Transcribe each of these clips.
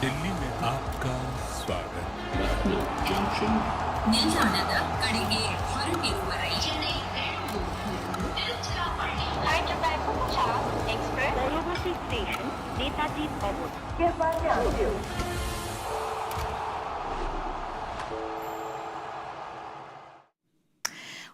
दिल्ली में आपका स्वागत. ನಿಲ್ದಾಣದ ಕಡೆಗೆ ಹೊರಟಿರುವವರೇ University Station, Netaji Bhavan.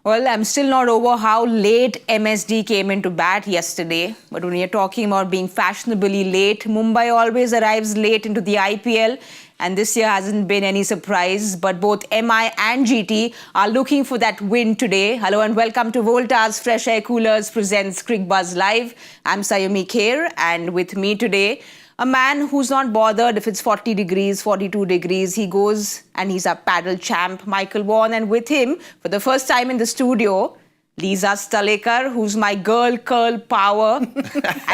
Well, I'm still not over how late MSD came into bat yesterday. But when you're talking about being fashionably late, Mumbai always arrives late into the IPL. And this year hasn't been any surprise. But both MI and GT are looking for that win today. Hello and welcome to Voltas FreshAir Coolers presents Cricbuzz Live. I'm Saiyami Kher, and with me today, a man who's not bothered if it's 40 degrees, 42 degrees. He goes and he's a paddle champ, Michael Vaughan. And with him, for the first time in the studio, Lisa Sthalekar, who's my girl curl power.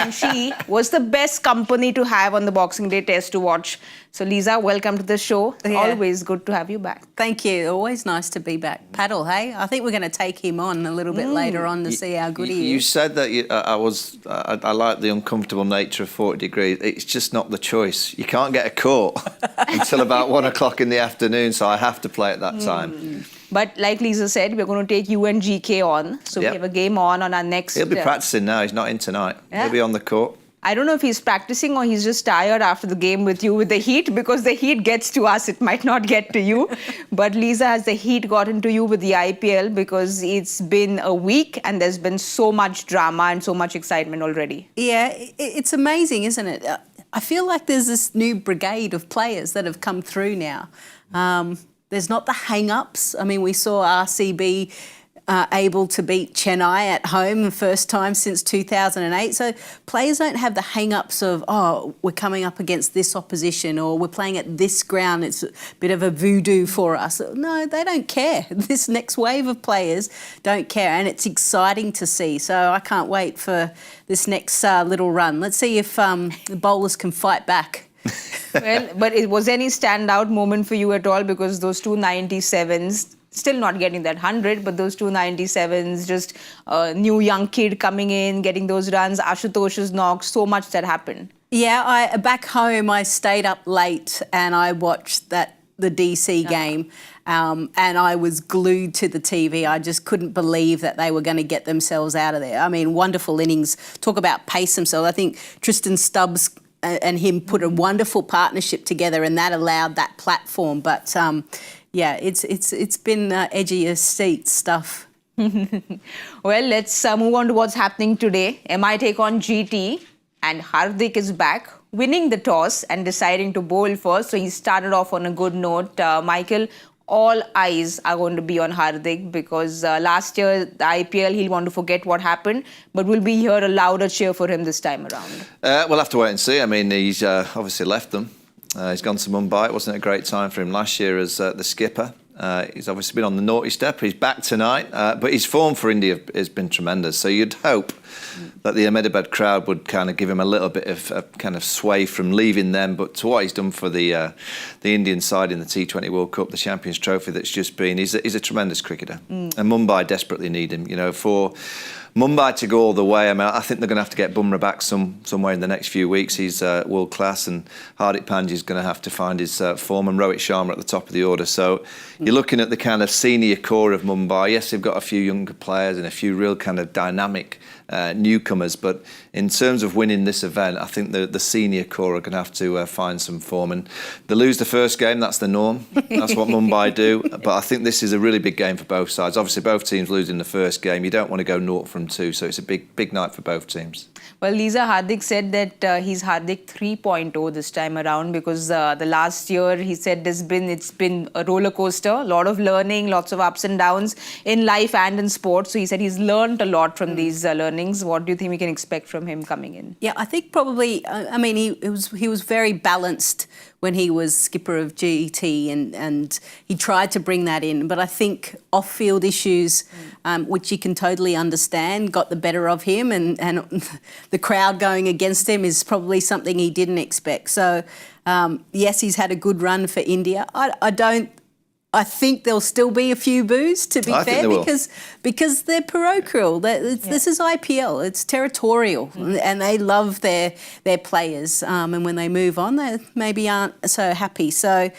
And she was the best company to have on the Boxing Day test to watch. So Lisa, welcome to the show. Yeah. Always good to have you back. Thank you. Always nice to be back. Paddle, hey? I think we're going to take him on a little bit later on to see how good he You is. said that I like the uncomfortable nature of 40 degrees. It's just not the choice. You can't get a court until about 1 o'clock in the afternoon, so I have to play at that time. But like Lisa said, we're going to take you and GK on. So Yep. we have a game on our next... He'll be practicing now. He's not in tonight. Yeah. He'll be on the court. I don't know if he's practicing or he's just tired after the game with you with the heat, because the heat gets to us. It might not get to you. But Lisa, has the heat gotten to you with the IPL? Because it's been a week and there's been so much drama and so much excitement already. Yeah, it's amazing, isn't it? I feel like there's this new brigade of players that have come through now. There's not the hang-ups. I mean, we saw RCB able to beat Chennai at home the first time since 2008. So players don't have the hang-ups of, oh, we're coming up against this opposition or we're playing at this ground. It's a bit of a voodoo for us. No, they don't care. This next wave of players don't care, and it's exciting to see. So I can't wait for this next little run. Let's see if the bowlers can fight back. Well, but was any standout moment for you at all? Because those 297s, still not getting that 100, but those 297s, just a new young kid coming in, getting those runs, Ashutosh's knocks, so much that happened. Yeah, back home I stayed up late and I watched the DC game, and I was glued to the TV. I just couldn't believe that they were going to get themselves out of there. I mean, wonderful innings. Talk about pace themselves. I think Tristan Stubbs and him put a wonderful partnership together, and that allowed that platform. But yeah, it's been edgy as seat stuff. Well, let's move on to what's happening today. MI take on GT, and Hardik is back, winning the toss and deciding to bowl first. So he started off on a good note. Michael, all eyes are going to be on Hardik because last year, the IPL, he'll want to forget what happened, but we'll be here a louder cheer for him this time around. We'll have to wait and see. I mean, he's obviously left them. He's gone to Mumbai. It wasn't a great time for him last year as the skipper. He's obviously been on the naughty step. He's back tonight. But his form for India has been tremendous. So you'd hope that the Ahmedabad crowd would kind of give him a little bit of kind of sway from leaving them. But to what he's done for the Indian side in the T20 World Cup, the Champions Trophy that's just been, he's a tremendous cricketer. And Mumbai desperately need him. You know, for Mumbai to go all the way, I mean, I think they're going to have to get Bumrah back somewhere in the next few weeks. He's world class, and Hardik Pandya is going to have to find his form, and Rohit Sharma at the top of the order. So you're looking at the kind of senior core of Mumbai. Yes, they've got a few younger players and a few real kind of dynamic newcomers, but in terms of winning this event, I think the senior core are going to have to find some form. And they lose the first game, that's the norm. That's what Mumbai do. But I think this is a really big game for both sides. Obviously, both teams losing the first game. You don't want to go 0 from 2, so it's a big night for both teams. Well, Lisa, Hardik said that he's Hardik 3.0 this time around because the last year he said it's been a roller coaster, a lot of learning, lots of ups and downs in life and in sports. So he said he's learned a lot from these learnings. What do you think we can expect from him coming in? Yeah, I think probably, I mean, he was very balanced when he was skipper of GET, and he tried to bring that in. But I think off-field issues, which you can totally understand, got the better of him, and the crowd going against him is probably something he didn't expect. So, yes, he's had a good run for India. I don't I think there'll still be a few boos, to be I think fair, there will. because they're parochial. This is IPL. It's territorial, and they love their players. And when they move on, they maybe aren't so happy. So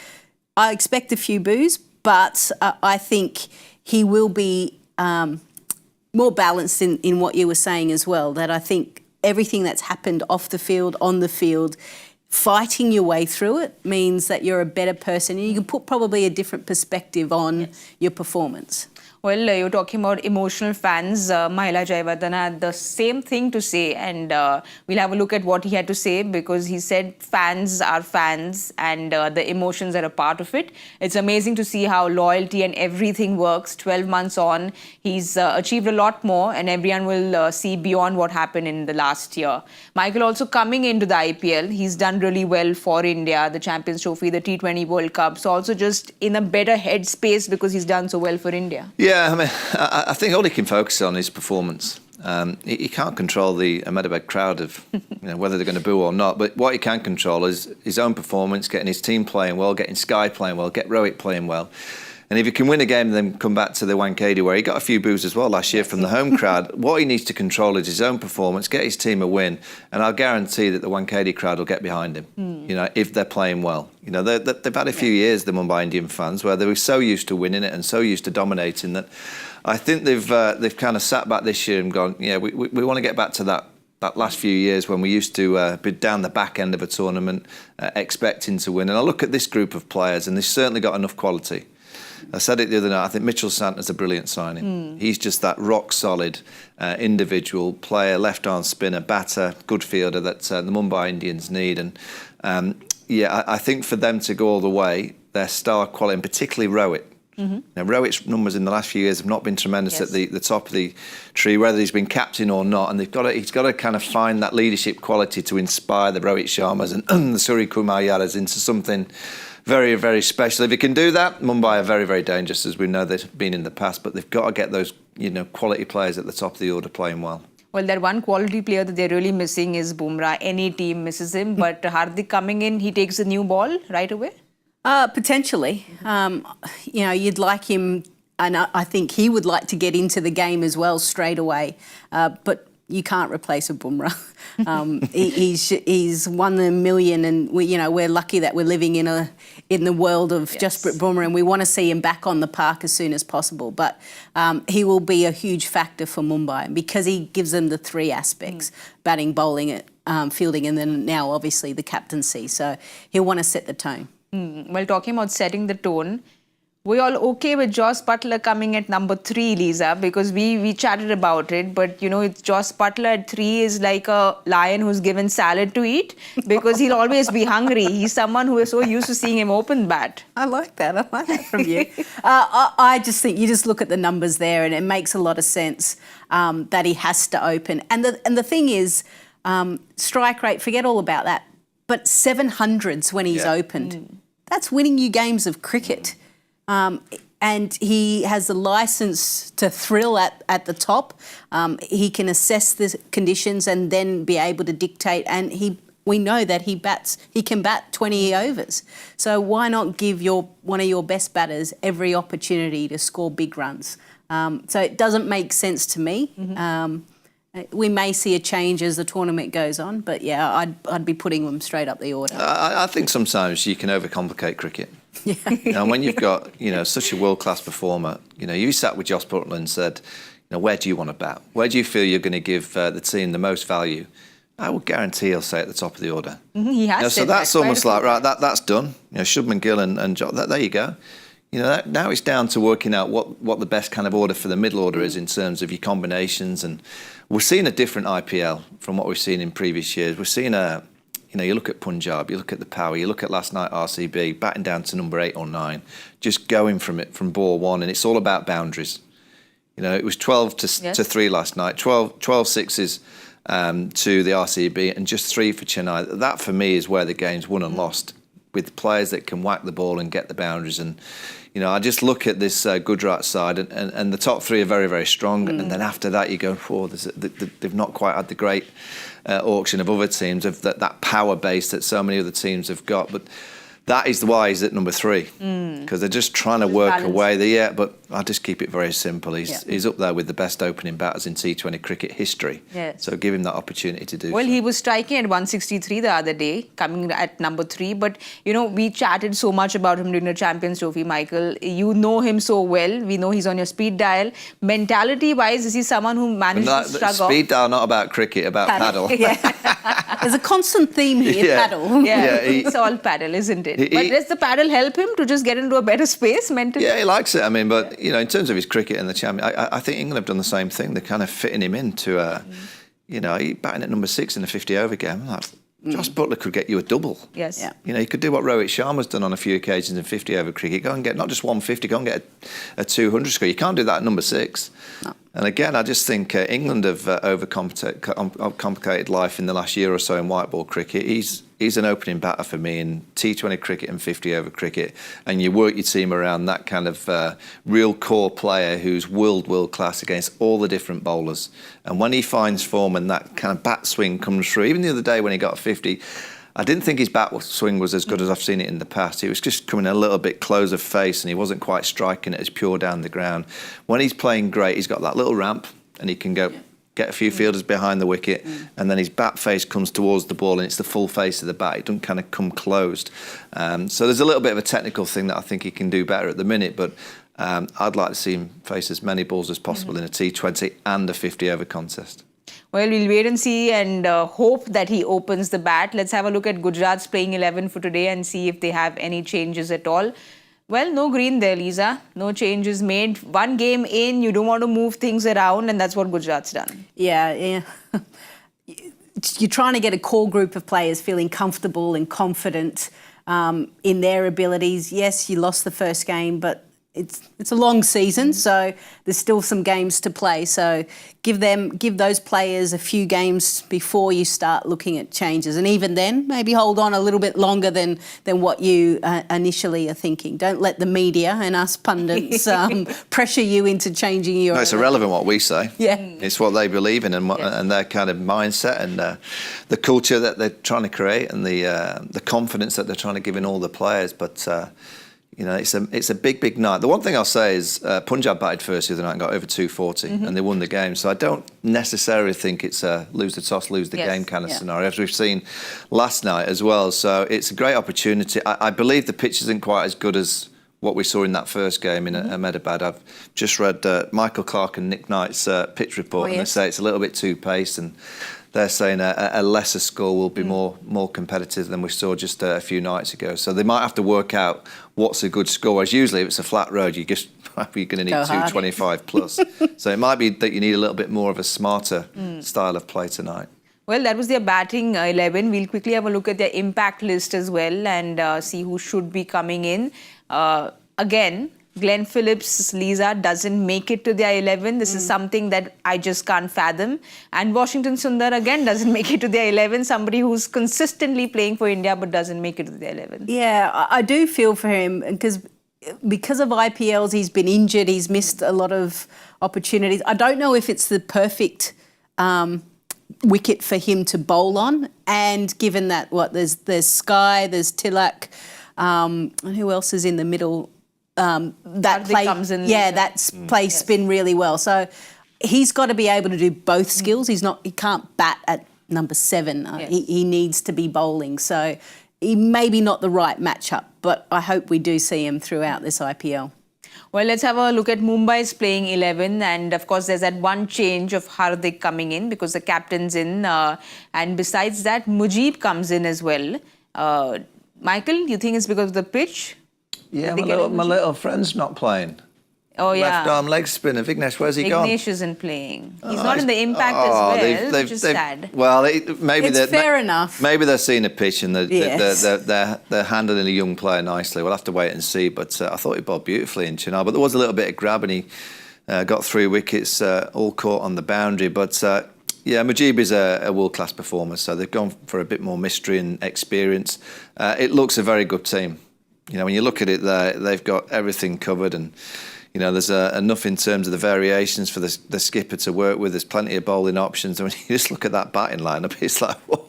I expect a few boos, but I think he will be more balanced in what you were saying as well. That I think everything that's happened off the field, on the field, fighting your way through it means that you're a better person and you can put probably a different perspective on your performance. Well, you're talking about emotional fans. Mahila Jayawardene had the same thing to say, and we'll have a look at what he had to say, because he said fans are fans and the emotions are a part of it. It's amazing to see how loyalty and everything works. 12 months on, he's achieved a lot more, and everyone will see beyond what happened in the last year. Michael also coming into the IPL, he's done really well for India, the Champions Trophy, the T20 World Cup. So also just in a better headspace because he's done so well for India. Yeah, I mean, I think all he can focus on is performance. He can't control the Ahmedabad crowd of whether they're going to boo or not, but what he can control is his own performance, getting his team playing well, getting Sky playing well, get Rohit playing well. And if he can win a game and then come back to the Wankhede, where he got a few boos as well last year from the home crowd, what he needs to control is his own performance, get his team a win, and I'll guarantee that the Wankhede crowd will get behind him, if they're playing well. They've had a few years, the Mumbai Indian fans, where they were so used to winning it and so used to dominating that I think they've kind of sat back this year and gone, we want to get back to that last few years when we used to be down the back end of a tournament expecting to win. And I look at this group of players and they've certainly got enough quality. I said it the other night, I think Mitchell Santa's a brilliant signing. He's just that rock-solid individual player, left-arm spinner, batter, good fielder that the Mumbai Indians need. And, I think for them to go all the way, their star quality, and particularly Rohit. Now, Rohit's numbers in the last few years have not been tremendous at the top of the tree, whether he's been captain or not. And he's got to kind of find that leadership quality to inspire the Rohit Sharmas and the Suryakumar Yadavs into something very, very special. If he can do that, Mumbai are very, very dangerous, as we know they've been in the past. But they've got to get those, quality players at the top of the order playing well. Well, that one quality player that they're really missing is Bumrah. Any team misses him, but Hardik coming in, he takes a new ball right away? Potentially. You'd like him, and I think he would like to get into the game as well straight away. But you can't replace a Bumrah. He's won the million, and we're lucky that we're living in the world of Jasprit Bumrah, and we want to see him back on the park as soon as possible. But he will be a huge factor for Mumbai because he gives them the three aspects: batting, bowling, fielding, and then now obviously the captaincy. So he'll want to set the tone. Well, talking about setting the tone, we're all okay with Jos Buttler coming at number 3, Lisa, because we chatted about it. But, it's Jos Buttler at 3 is like a lion who's given salad to eat because he'll always be hungry. He's someone who is so used to seeing him open bat. I like that from you. I just think you just look at the numbers there and it makes a lot of sense that he has to open. And the thing is, strike rate, forget all about that. But 700s when he's opened. That's winning you games of cricket. And he has the licence to thrill at the top. He can assess the conditions and then be able to dictate. And we know that he can bat 20 overs. So why not give one of your best batters every opportunity to score big runs? So it doesn't make sense to me. We may see a change as the tournament goes on, but I'd be putting them straight up the order. I think sometimes you can overcomplicate cricket. And when you've got such a world-class performer, you sat with Jos Buttler and said, where do you want to bat? Where do you feel you're going to give the team the most value? I would guarantee he'll say at the top of the order. He has. So that's almost like that's done. Shubman, Gill, and Joe, there you go. Now it's down to working out what the best kind of order for the middle order is in terms of your combinations. And we're seeing a different IPL from what we've seen in previous years. We're seeing you look at Punjab, you look at the power, you look at last night RCB, batting down to number 8 or 9, just going from ball one, and it's all about boundaries. It was 12 to 3 last night, 12 sixes to the RCB, and just 3 for Chennai. That, for me, is where the game's won and lost, with players that can whack the ball and get the boundaries. And I just look at this Gujarat side, and the top 3 are very, very strong. And then after that, you go, they've not quite had the great auction of other teams, of that power base that so many other teams have got. But that is why he's at number 3, because they're just trying to work away there. But I just keep it very simple. He's up there with the best opening batters in T20 cricket history. Yes. So give him that opportunity to do. Well, so. he was striking at 163 the other day, coming at number 3. But, you know, we chatted so much about him during the Champions Trophy, Michael. You know him so well. We know he's on your speed dial. Mentality-wise, is he someone who managed to shrug off? Speed dial, not about cricket, about paddle. There's a constant theme here, paddle. Yeah, it's all paddle, isn't it? But does the paddle help him to just get into a better space mentally? Yeah, he likes it. I mean, but, you know, in terms of his cricket and the champion, I think England have done the same thing. They're kind of fitting him into, you know, he batting at number 6 in a 50-over game. I'm like, Josh Buttler could get you a double. Yes. Yeah. You know, he could do what Rohit Sharma's done on a few occasions in 50-over cricket. Go and get not just 150, go and get a 200 score. You can't do that at number 6. No. And again, I just think England have overcomplicated life in the last year or so in white ball cricket. He's an opening batter for me in T20 cricket and 50-over cricket. And you work your team around that kind of real core player who's world class against all the different bowlers. And when he finds form and that kind of bat swing comes through, even the other day when he got a 50, I didn't think his bat swing was as good as I've seen it in the past. He was just coming a little bit close of face and he wasn't quite striking it as pure down the ground. When he's playing great, he's got that little ramp and he can go get a few fielders behind the wicket and then his bat face comes towards the ball and it's the full face of the bat. It doesn't kind of come closed. So there's a little bit of a technical thing that I think he can do better at the minute, but I'd like to see him face as many balls as possible in a T20 and a 50-over contest. Well, we'll wait and see and hope that he opens the bat. Let's have a look at Gujarat's playing 11 for today and see if they have any changes at all. Well, no green there, Lisa. No changes made. One game in, you don't want to move things around, and that's what Gujarat's done. Yeah. You're trying to get a core group of players feeling comfortable and confident in their abilities. Yes, you lost the first game, but it's a long season, so there's still some games to play. So give those players a few games before you start looking at changes, and even then, maybe hold on a little bit longer than what you initially are thinking. Don't let the media and us pundits pressure you into changing your. No, it's irrelevant what we say. Yeah, it's what they believe in and their kind of mindset and the culture that they're trying to create and the confidence that they're trying to give in all the players, but. You know, it's a big night. The one thing I'll say is Punjab batted first the other night and got over 240 and they won the game. So I don't necessarily think it's a lose the toss, lose the game kind of scenario, as we've seen last night as well. So it's a great opportunity. I believe the pitch isn't quite as good as what we saw in that first game in Ahmedabad. I've just read Michael Clark and Nick Knight's pitch report and they say it's a little bit too paced and they're saying a lesser score will be more competitive than we saw just a few nights ago. So they might have to work out what's a good score. Whereas usually if it's a flat road, you're going to need 225 plus. So it might be that you need a little bit more of a smarter style of play tonight. Well, that was their batting 11. We'll quickly have a look at their impact list as well and see who should be coming in. Again, Glenn Phillips, Lisa, doesn't make it to their 11. This is something that I just can't fathom. And Washington Sundar, again, doesn't make it to their 11. Somebody who's consistently playing for India but doesn't make it to their 11. Yeah, I do feel for him because of IPLs, he's been injured. He's missed a lot of opportunities. I don't know if it's the perfect wicket for him to bowl on. And given that, there's Sky, there's Tilak, and who else is in the middle? That play comes in. Yeah, that's play spin really well. So he's got to be able to do both skills. He can't bat at number 7. He needs to be bowling. So he maybe not the right matchup, but I hope we do see him throughout this IPL. Well, let's have a look at Mumbai's playing 11. And, of course, there's that one change of Hardik coming in because the captain's in. And besides that, Mujib comes in as well. Michael, you think it's because of the pitch? Yeah, my little friend's not playing. Oh, yeah. Left arm leg spinner. Vignesh, where's he gone? Vignesh isn't playing. He's not in the impact as well, which is sad. Well, maybe it's fair enough. Maybe they're seeing a pitch and they're handling a young player nicely. We'll have to wait and see. But I thought he bowled beautifully in Chinnar. But there was a little bit of grab and he got 3 wickets, all caught on the boundary. But yeah, Mujib is a world-class performer. So they've gone for a bit more mystery and experience. It looks a very good team. You know, when you look at it, they've got everything covered and, you know, there's enough in terms of the variations for the skipper to work with. There's plenty of bowling options. And when you just look at that batting lineup, it's like, whoa,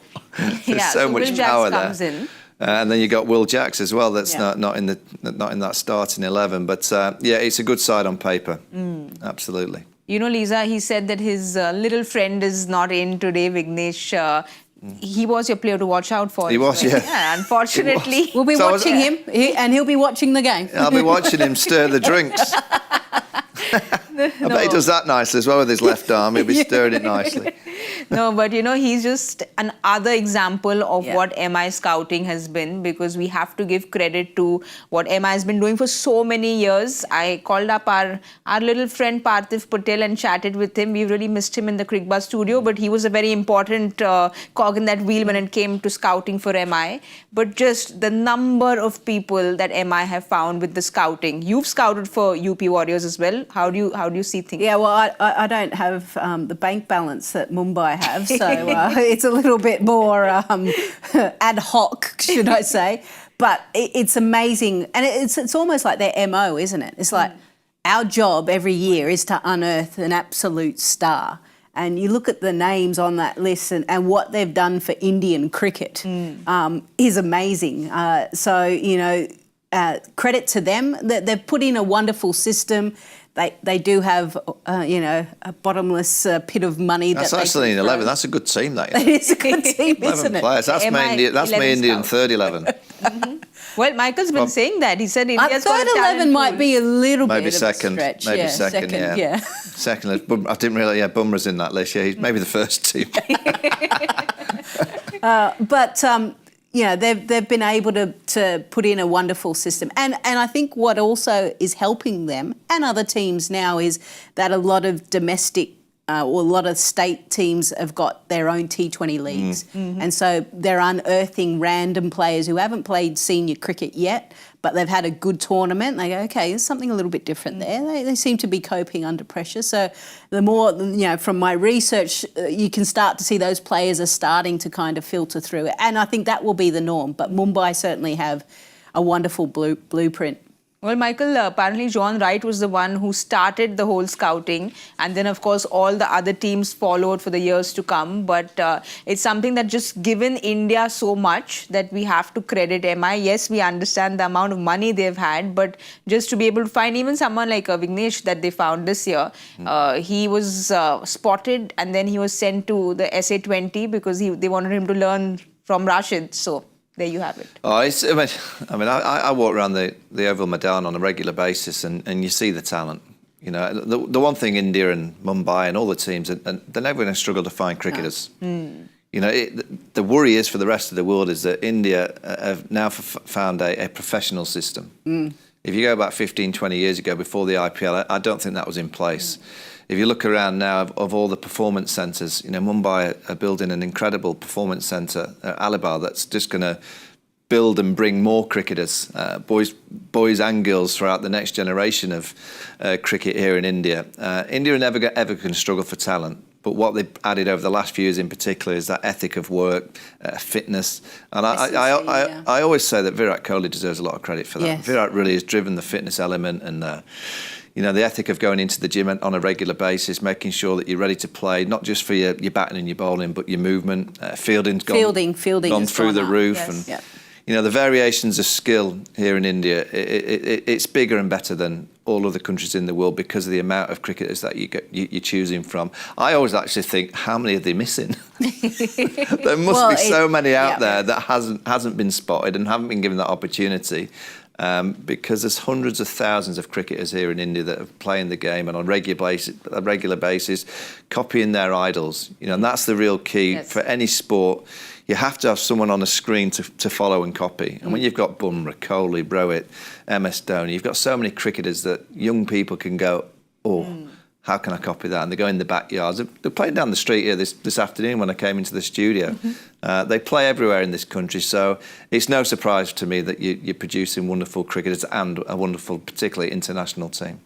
there's so much power there. And then you got Will Jacks as well. That's Yeah. not in that starting 11. But yeah, it's a good side on paper. Absolutely. You know, Lisa, he said that his little friend is not in today, Vignesh. He was your player to watch out for. He was, yeah. Yeah, unfortunately. We'll be So watching him, and he'll be watching the game. I'll be watching him stir the drinks. I bet he does that nicely as well with his left arm. He'll be stirring it nicely. No, but you know, he's just another example of Yeah. what MI scouting has been, because we have to give credit to what MI has been doing for so many years. I called up our little friend Parthiv Patel and chatted with him. We really missed him in the Cricbuzz studio, but he was a very important cog in that wheel when it came to scouting for MI. But just the number of people that MI have found with the scouting. You've scouted for UP Warriors as well. How do you see things? Yeah, well, I don't have the bank balance that Mumbai have, so it's a little bit more ad hoc, should I say. But it's amazing, and it's almost like their MO, isn't it? It's like our job every year is to unearth an absolute star. And you look at the names on that list and what they've done for Indian cricket is amazing. So, you know, credit to them. They've put in a wonderful system. They do have, you know, a bottomless pit of money. That's that actually they in can 11. throw. That's a good team, that. It is a good team, 11 isn't it? players. That's MI my Indian scout. third 11. Well, Michael's been saying that. He said India's got Third a 11 talent might pool. be a little Maybe bit second. of a stretch. Maybe yeah, second, yeah. Second. I didn't really. Yeah, Bumrah's in that list. Yeah, he's maybe the first team. But you know, they've been able to put in a wonderful system, and I think what also is helping them and other teams now is that a lot of domestic or a lot of state teams have got their own T20 leagues, and so they're unearthing random players who haven't played senior cricket yet, but they've had a good tournament. They go, okay, there's something a little bit different there. They seem to be coping under pressure. So the more, you know, from my research, you can start to see those players are starting to kind of filter through it. And I think that will be the norm. But Mumbai certainly have a wonderful blueprint. Well, Michael, apparently John Wright was the one who started the whole scouting, and then, of course, all the other teams followed for the years to come. But it's something that just given India so much that we have to credit MI. Yes, we understand the amount of money they've had, but just to be able to find even someone like Vignesh that they found this year, he was spotted and then he was sent to the SA20 because they wanted him to learn from Rashid. So there you have it. Oh, I walk around the Oval Maidan on a regular basis, and you see the talent. You know, the one thing India and Mumbai and all the teams, and they're never going to struggle to find cricketers. You know, the worry is for the rest of the world is that India have now found a professional system. If you go back 15, 20 years ago, before the IPL, I don't think that was in place. If you look around now of all the performance centres, you know, Mumbai are building an incredible performance centre, Alibar, that's just going to build and bring more cricketers, boys and girls throughout the next generation of cricket here in India. India are never going to struggle for talent. But what they've added over the last few years in particular is that ethic of work, fitness. And I always say that Virat Kohli deserves a lot of credit for that. Yes. Virat really has driven the fitness element and you know, the ethic of going into the gym on a regular basis, making sure that you're ready to play, not just for your batting and your bowling, but your movement. Fielding's gone has through gone the up. roof. Yes. And, Yep. you know, the variations of skill here in India, it's bigger and better than all other countries in the world because of the amount of cricketers that you're choosing from. I always actually think, how many are they missing? There must be so many out there that hasn't been spotted and haven't been given that opportunity. Because there's hundreds of thousands of cricketers here in India that are playing the game and on a regular basis, copying their idols. You know, and that's the real key for any sport. You have to have someone on a screen to follow and copy. And when you've got Bumrah, Kohli, Rohit, MS Dhoni, you've got so many cricketers that young people can go, how can I copy that? And they go in the backyards. They're playing down the street here this afternoon when I came into the studio. They play everywhere in this country, so it's no surprise to me that you're producing wonderful cricketers and a wonderful, particularly international team.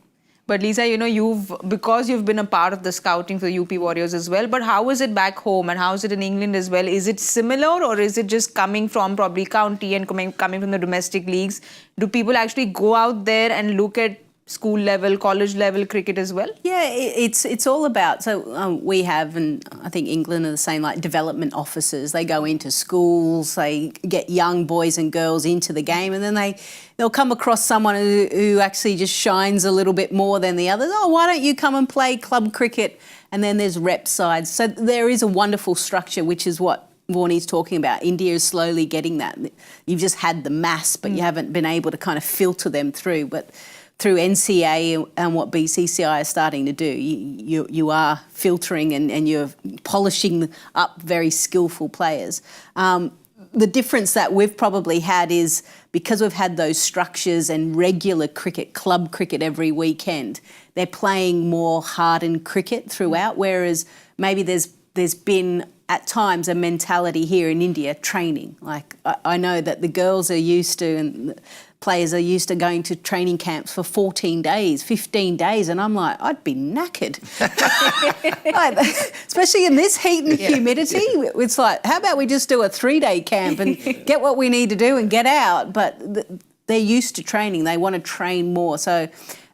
But Lisa, you know, because you've been a part of the scouting for the UP Warriors as well, but how is it back home and how is it in England as well? Is it similar or is it just coming from probably county and coming from the domestic leagues? Do people actually go out there and look at school level, college level cricket as well? Yeah, it's all about, so we have, and I think England are the same, like development officers. They go into schools, they get young boys and girls into the game, and then they'll come across someone who actually just shines a little bit more than the others. Oh, why don't you come and play club cricket? And then there's rep sides. So there is a wonderful structure, which is what Vaughnie's talking about. India is slowly getting that. You've just had the mass, but you haven't been able to kind of filter them through. But through NCA and what BCCI is starting to do, you are filtering and you're polishing up very skillful players. The difference that we've probably had is because we've had those structures and regular cricket, club cricket every weekend, they're playing more hardened cricket throughout, whereas maybe there's been at times a mentality here in India, training. Like I know that the girls are used to, and players are used to going to training camps for 14 days, 15 days, and I'm like, I'd be knackered. Like, especially in this heat and humidity, it's like, how about we just do a 3-day camp and get what we need to do and get out? But they're used to training. They want to train more. So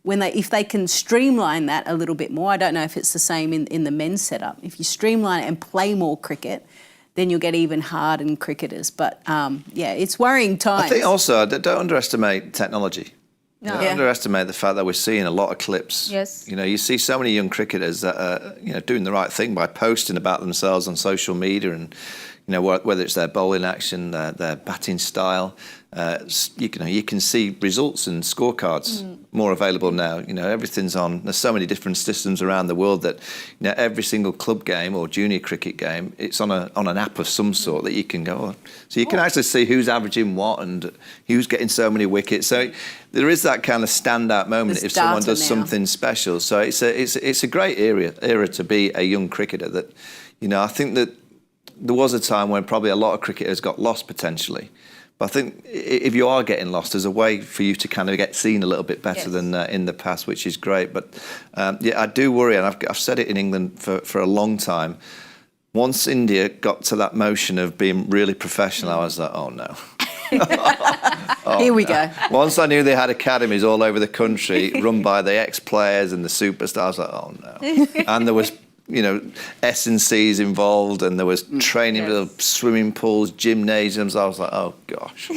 if they can streamline that a little bit more, I don't know if it's the same in the men's setup. If you streamline it and play more cricket, then you'll get even hardened cricketers. But it's worrying times. I think also, don't underestimate technology. No. Don't underestimate the fact that we're seeing a lot of clips. Yes. You know, you see so many young cricketers that are, doing the right thing by posting about themselves on social media, and whether it's their bowling action, their batting style. You can see results and scorecards more available now. Everything's on. There's so many different systems around the world that every single club game or junior cricket game, it's on an app of some sort that you can go on. So you can actually see who's averaging what and who's getting so many wickets. So there is that kind of standout moment if someone does something special. So it's a great era to be a young cricketer. That I think that there was a time when probably a lot of cricketers got lost potentially. But I think if you are getting lost, there's a way for you to kind of get seen a little bit better than in the past, which is great. But I do worry, and I've said it in England for a long time. Once India got to that motion of being really professional, I was like, oh no. Here we go. Once I knew they had academies all over the country run by the ex-players and the superstars, I was like, oh no. And there was S&Cs involved, and there was training with swimming pools, gymnasiums. I was like, oh gosh,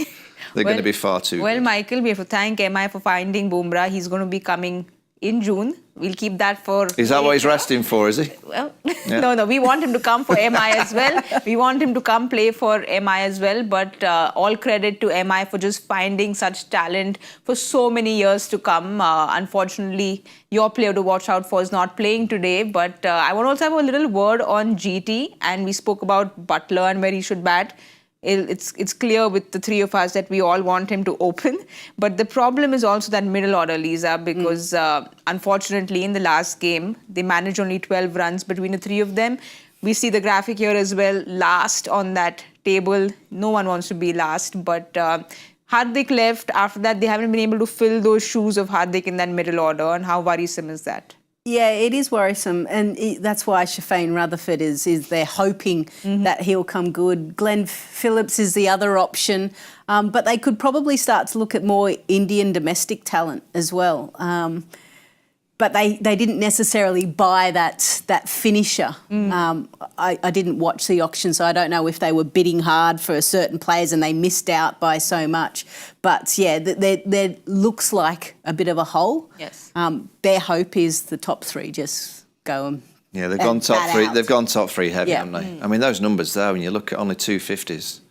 they're going to be far too good. Michael, we have to thank MI for finding Bumrah. He's going to be coming in June. We'll keep that for... Is that what he's resting for, is he? Well, no, we want him to come for MI as well. We want him to come play for MI as well. But all credit to MI for just finding such talent for so many years to come. Unfortunately, your player to watch out for is not playing today. But I want to also have a little word on GT. And we spoke about Buttler and where he should bat. It's clear with the three of us that we all want him to open. But the problem is also that middle order, Lisa, because unfortunately in the last game, they managed only 12 runs between the three of them. We see the graphic here as well, last on that table. No one wants to be last, but Hardik left. After that, they haven't been able to fill those shoes of Hardik in that middle order. And how worrisome is that? Yeah, it is worrisome, and that's why Shafane Rutherford is they're hoping that he'll come good. Glenn Phillips is the other option, but they could probably start to look at more Indian domestic talent as well. But they didn't necessarily buy that finisher. I didn't watch the auction, so I don't know if they were bidding hard for certain players and they missed out by so much. But yeah, there looks like a bit of a hole. Yes. Their hope is the top three just go and they've gone top three. out. They've gone top three heavy, haven't they? I mean, those numbers there, when you look at only 250s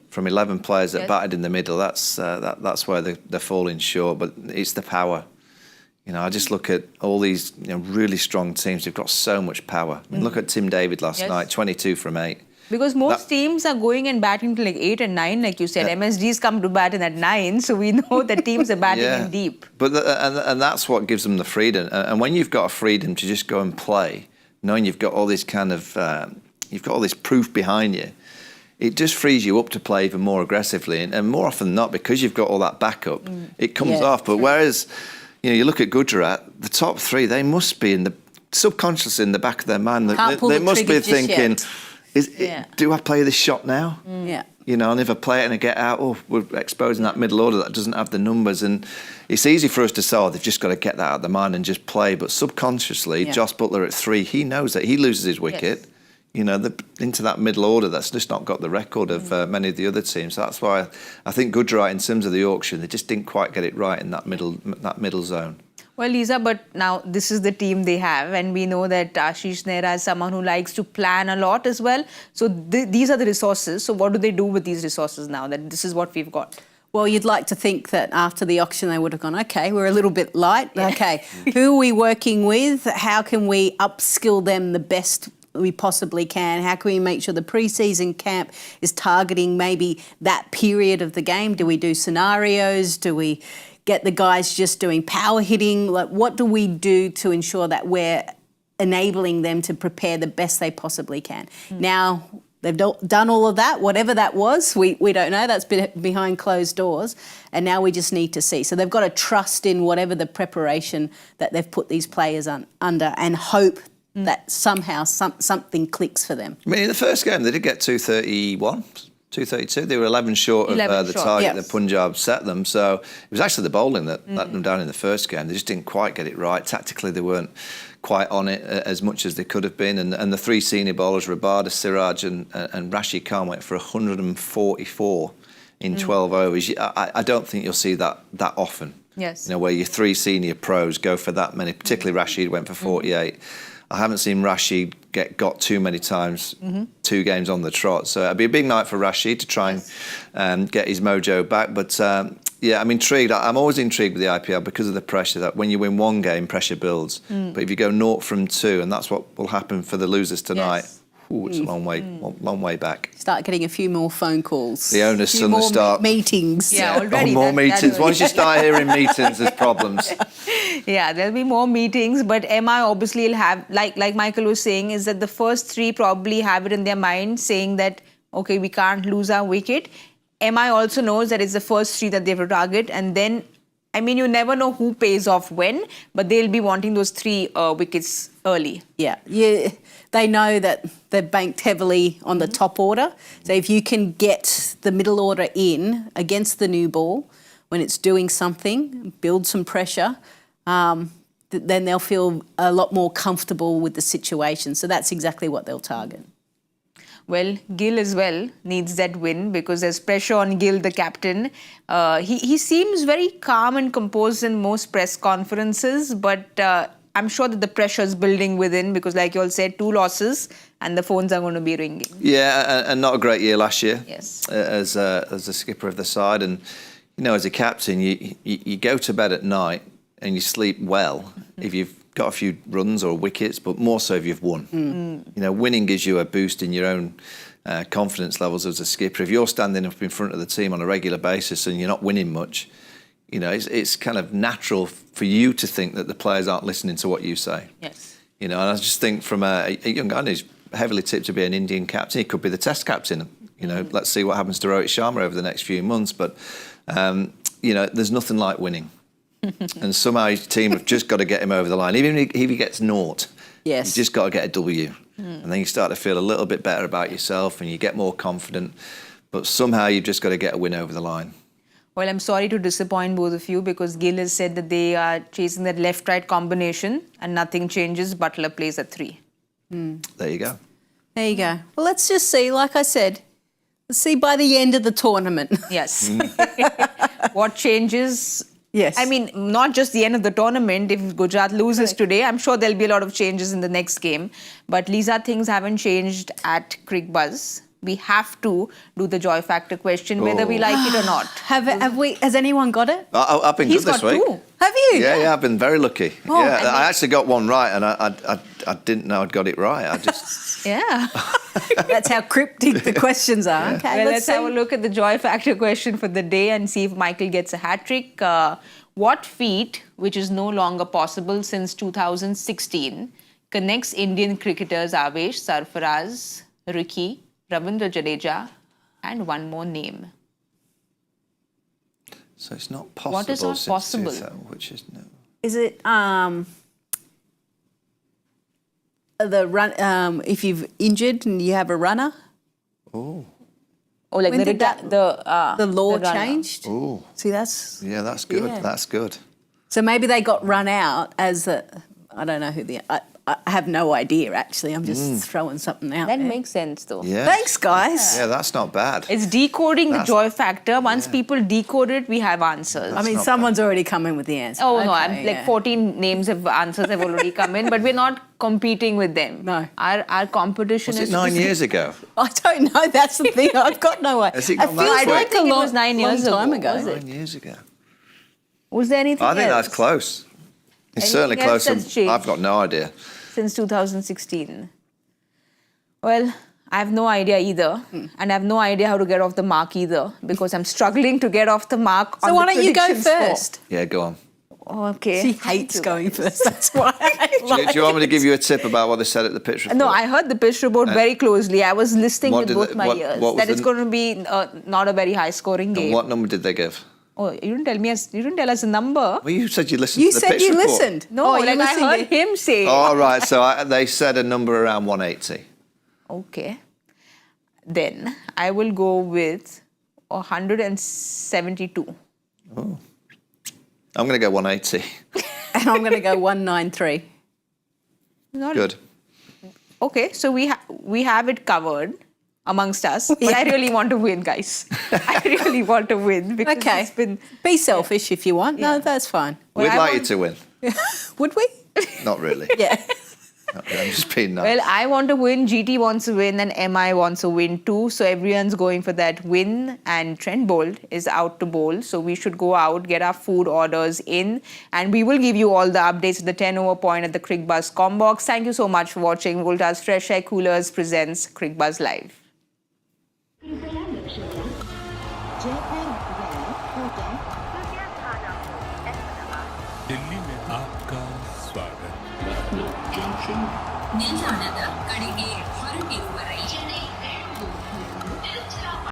from 11 players that batted in the middle, that's where they're falling short. But it's the power. I just look at all these really strong teams. They've got so much power. I mean, look at Tim David last night, 22 from 8. Because most teams are going and batting to like 8 and 9, like you said. MSD's come to bat in at 9, so we know that teams are batting in deep. But and that's what gives them the freedom. And when you've got a freedom to just go and play, knowing you've got all this kind of you've got all this proof behind you, it just frees you up to play even more aggressively. And more often than not, because you've got all that backup, it comes off. But whereas you look at Gujarat, the top three, they must be subconsciously in the back of their mind. They must be thinking, do I play this shot now? You know, I'll never play it and I get out. Oh, we're exposing that middle order that doesn't have the numbers. And it's easy for us to say, oh, they've just got to get that out of the mind and just play. But subconsciously, Josh Buttler at 3, he knows that he loses his wicket. Yes. You know, into that middle order, that's just not got the record of many of the other teams. So that's why I think Gujarat, in terms of the auction, they just didn't quite get it right in that middle zone. Well, Lisa, but now this is the team they have, and we know that Ashish Nehra is someone who likes to plan a lot as well. So these are the resources. So what do they do with these resources now that this is what we've got? Well, you'd like to think that after the auction they would have gone, OK, we're a little bit light. Yeah. OK, who are we working with? How can we upskill them the best we possibly can? How can we make sure the pre-season camp is targeting maybe that period of the game? Do we do scenarios? Do we get the guys just doing power hitting? Like, what do we do to ensure that we're enabling them to prepare the best they possibly can? Now, they've done all of that, whatever that was, we don't know. That's been behind closed doors. And now we just need to see. So they've got to trust in whatever the preparation that they've put these players under and hope that somehow something clicks for them. I mean, in the first game, they did get 231. 232. They were 11 short of the target that Punjab set them. So it was actually the bowling that let them down in the first game. They just didn't quite get it right. Tactically, they weren't quite on it as much as they could have been. And the 3 senior bowlers, Rabada, Siraj and Rashid Khan, went for 144 in 12 overs. I don't think you'll see that often. Yes. You know, where your 3 senior pros go for that many, particularly Rashid went for 48. I haven't seen Rashid got too many times, 2 games on the trot. So it'd be a big night for Rashid to try and get his mojo back. But yeah, I'm intrigued. I'm always intrigued with the IPL because of the pressure that when you win 1 game, pressure builds. But if you go 0 from 2, and that's what will happen for the losers tonight. Yes. Ooh, it's a long way back. Start getting a few more phone calls. The owners suddenly start meetings. Yeah, already. More meetings. Once you start hearing meetings, there's problems. Yeah, there'll be more meetings, but MI obviously will have, like Michael was saying, is that the first 3 probably have it in their mind, saying that, okay, we can't lose our wicket. MI also knows that it's the first 3 that they have to target, and then, I mean, you never know who pays off when, but they'll be wanting those 3 wickets early. Yeah, they know that they've banked heavily on the top order. So if you can get the middle order in against the new ball when it's doing something, build some pressure, then they'll feel a lot more comfortable with the situation. So that's exactly what they'll target. Well, Gill as well needs that win because there's pressure on Gill, the captain. He seems very calm and composed in most press conferences, but I'm sure that the pressure is building within because, like you all said, 2 losses and the phones are going to be ringing. Yeah, and not a great year last year. Yes. As the skipper of the side, and you know, as a captain, you go to bed at night and you sleep well if you've got a few runs or wickets, but more so if you've won. You know, winning gives you a boost in your own confidence levels as a skipper. If you're standing up in front of the team on a regular basis and you're not winning much, you know, it's kind of natural for you to think that the players aren't listening to what you say. Yes. You know, and I just think from a young guy who's heavily tipped to be an Indian captain, he could be the Test captain. You know, let's see what happens to Rohit Sharma over the next few months. But, you know, there's nothing like winning. And somehow his team have just got to get him over the line. Even if he gets 0, yes, you just got to get a W. And then you start to feel a little bit better about yourself and you get more confident. But somehow you've just got to get a win over the line. Well, I'm sorry to disappoint both of you because Gill has said that they are chasing that left-right combination and nothing changes. Buttler plays at 3. There you go. There you go. Well, let's just see, like I said, let's see by the end of the tournament. Yes. What changes? Yes. I mean, not just the end of the tournament. If Gujarat loses today, I'm sure there'll be a lot of changes in the next game. But Lisa, things haven't changed at Cricbuzz. We have to do the joy factor question, whether we like it or not. Have we? Has anyone got it? I've been He's good this got week. 2. Have you? Yeah, I've been very lucky. Oh, yeah, I actually got one right, and I didn't know I'd got it right. I just Yeah. That's how cryptic the questions are. Yeah. Okay, Well, let's see. have a look at the joy factor question for the day and see if Michael gets a hat-trick. What feat, which is no longer possible since 2016, connects Indian cricketers Avesh, Sarfaraz, Ricky, Ravindra Jadeja, and one more name? so it's not possible. What is not since possible? 2000, which is no. Is it the run? If you've injured and you have a runner, Oh, Oh, like When the did the law the runner. changed. Ooh. See, that's Yeah, that's good. Yeah. That's good. so maybe they got run out as a. I don't know who the. I have no idea actually. I'm just throwing something out That there. makes sense though. Yeah. Thanks, guys. Yeah, that's not bad. It's decoding That's- the joy factor. Once people decode it, we have answers. I mean, not someone's already come in with the answer. Oh no, Okay, I'm like yeah. 14 names of answers have already come in, but we're not competing with them. No. Our competition Was is it 9 years ago? I don't know. That's the thing. I've got no idea. Has it It gone feels that I don't like think a it long, was 9 years long time ago, ago. was it? 9 years ago. Was there anything I think else that's close. It's Anything certainly else closer. that's changed? I've got no idea. since 2016? Well, I have no idea either, and I have no idea how to get off the mark either because I'm struggling to get off the mark. So on why the don't you go predictions for- first? Yeah, go on. Oh, okay. She Thank hates you. going first. That's why. Do you want me to give you a tip about what they said at the pitch report? No, I heard the pitch report very closely. I was listening what with did both they- my what- ears. what was That it's the- going to be not a very high-scoring And game. what number did they give? Oh, you didn't tell me. You didn't tell us a number. Well, you said you listened You to the said pitch you report. listened. No, Oh, you like I listened heard to- him say. All right, so they said a number around 180. Okay. Then I will go with 172. I'm going to go 180. And I'm going to go 193. Not Good. Okay, so we have it covered amongst us. But I really want to win, guys. I really want to win because Okay. it's been. Be selfish if you want. No, Yeah. that's fine. Well, We'd I like want- you to win. Would we? Not really. Yeah. Not really. I'm just being nice. Well, I want to win, GT wants to win, and MI wants to win too. So everyone's going for that win, and Trent Bolt is out to bowl. So we should go out, get our food orders in, and we will give you all the updates at the 10 over point at the Cricbuzz Combox. Thank you so much for watching. Voltas FreshAir Coolers presents Cricbuzz Live. Delhi में आपका स्वागत ನಿಲ್ದಾಣದ ಕಡೆಗೆ ಹೊರಟಿರುವವರೇ